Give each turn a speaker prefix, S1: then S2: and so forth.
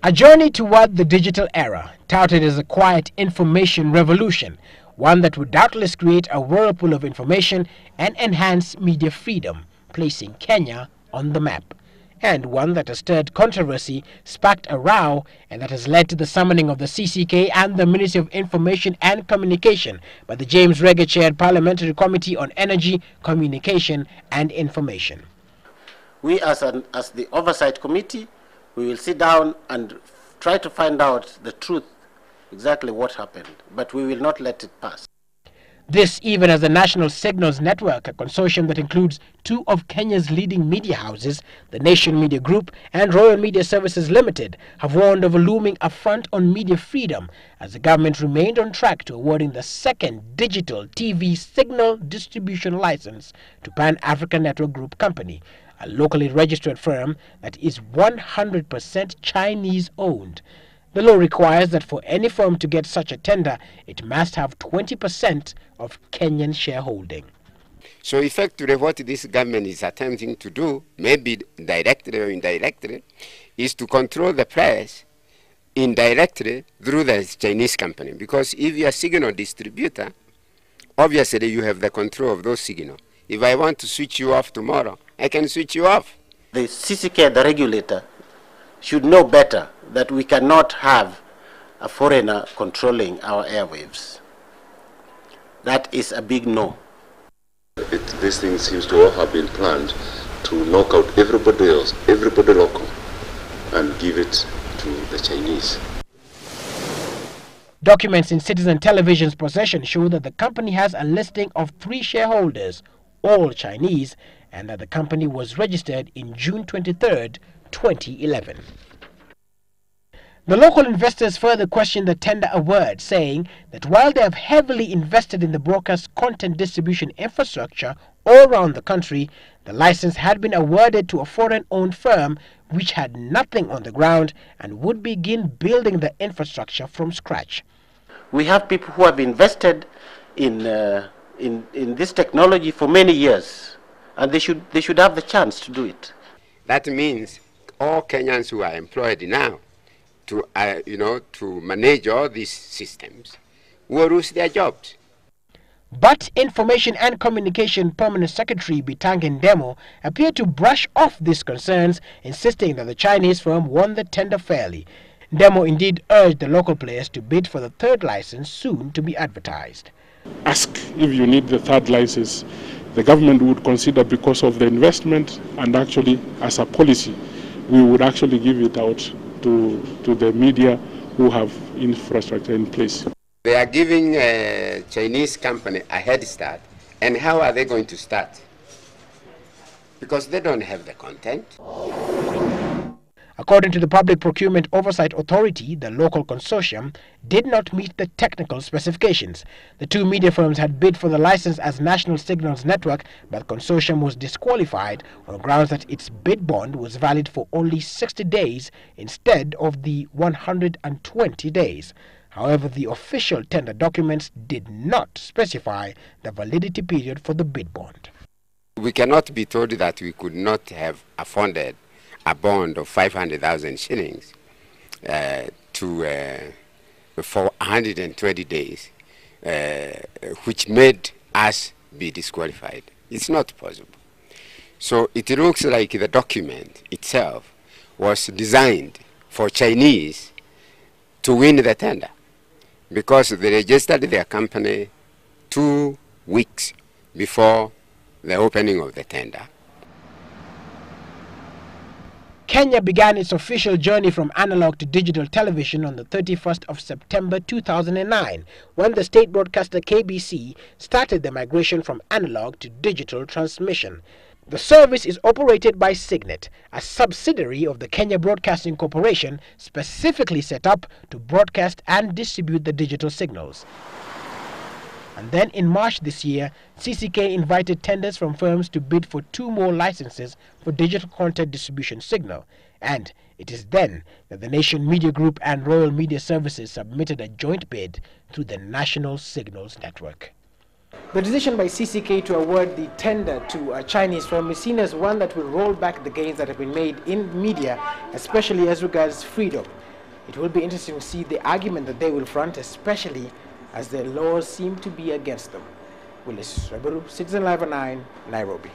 S1: A journey toward the digital era, touted as a quiet information revolution, one that would doubtless create a whirlpool of information and enhance media freedom, placing Kenya on the map. And one that has stirred controversy, sparked a row, and that has led to the summoning of the CCK and the Ministry of Information and Communication by the James Rega-chaired Parliamentary Committee on Energy, Communication and Information.
S2: We as the Oversight Committee, we will sit down and try to find out the truth, exactly what happened, but we will not let it pass.
S1: This even as the National Signals Network, a consortium that includes two of Kenya's leading media houses, the Nation Media Group and Royal Media Services Limited, have warned of a looming affront on media freedom as the government remained on track to awarding the second digital TV signal distribution license to Pan African Network Group Company, a locally registered firm that is 100% Chinese-owned. The law requires that for any firm to get such a tender, it must have 20% of Kenyan shareholding.
S3: So effectively what this government is attempting to do, maybe directly or indirectly, is to control the press indirectly through the Chinese company. Because if you are a signal distributor, obviously you have the control of those signals. If I want to switch you off tomorrow, I can switch you off.
S2: The CCK, the regulator, should know better that we cannot have a foreigner controlling our airwaves. That is a big no.
S4: This thing seems to all have been planned to knock out everybody else, everybody local, and give it to the Chinese.
S1: Documents in Citizen Television's possession show that the company has a listing of 3 shareholders, all Chinese, and that the company was registered in June 23, 2011. The local investors further questioned the tender award, saying that while they have heavily invested in the broadcast content distribution infrastructure all around the country, the license had been awarded to a foreign-owned firm which had nothing on the ground and would begin building the infrastructure from scratch.
S2: We have people who have invested in this technology for many years, and they should have the chance to do it.
S3: That means all Kenyans who are employed now to to manage all these systems will lose their jobs.
S1: But Information and Communication Permanent Secretary Bitange Ndemo appeared to brush off these concerns, insisting that the Chinese firm won the tender fairly. Ndemo indeed urged the local players to bid for the 3rd license soon to be advertised.
S5: Ask if you need the 3rd license. The government would consider because of the investment, and actually as a policy we would actually give it out to the media who have infrastructure in place.
S3: They are giving a Chinese company a head start, and how are they going to start? Because they don't have the content.
S1: According to the Public Procurement Oversight Authority, the local consortium did not meet the technical specifications. The 2 media firms had bid for the license as National Signals Network, but the consortium was disqualified on grounds that its bid bond was valid for only 60 days instead of the 120 days. However, the official tender documents did not specify the validity period for the bid bond.
S3: We cannot be told that we could not have afforded a bond of 500,000 shillings for 120 days, which made us be disqualified. It's not possible. So it looks like the document itself was designed for Chinese to win the tender, because they registered their company 2 weeks before the opening of the tender.
S1: Kenya began its official journey from analog to digital television on the 31st of September 2009, when the state broadcaster KBC started the migration from analog to digital transmission. The service is operated by Signet, a subsidiary of the Kenya Broadcasting Corporation specifically set up to broadcast and distribute the digital signals. And then in March this year, CCK invited tenders from firms to bid for 2 more licenses for digital content distribution signal. And it is then that the Nation Media Group and Royal Media Services submitted a joint bid through the National Signals Network. The decision by CCK to award the tender to a Chinese firm is seen as one that will roll back the gains that have been made in media, especially as regards freedom. It will be interesting to see the argument that they will front, especially as their laws seem to be against them. Willis Raburu, Citizen Live 9, Nairobi.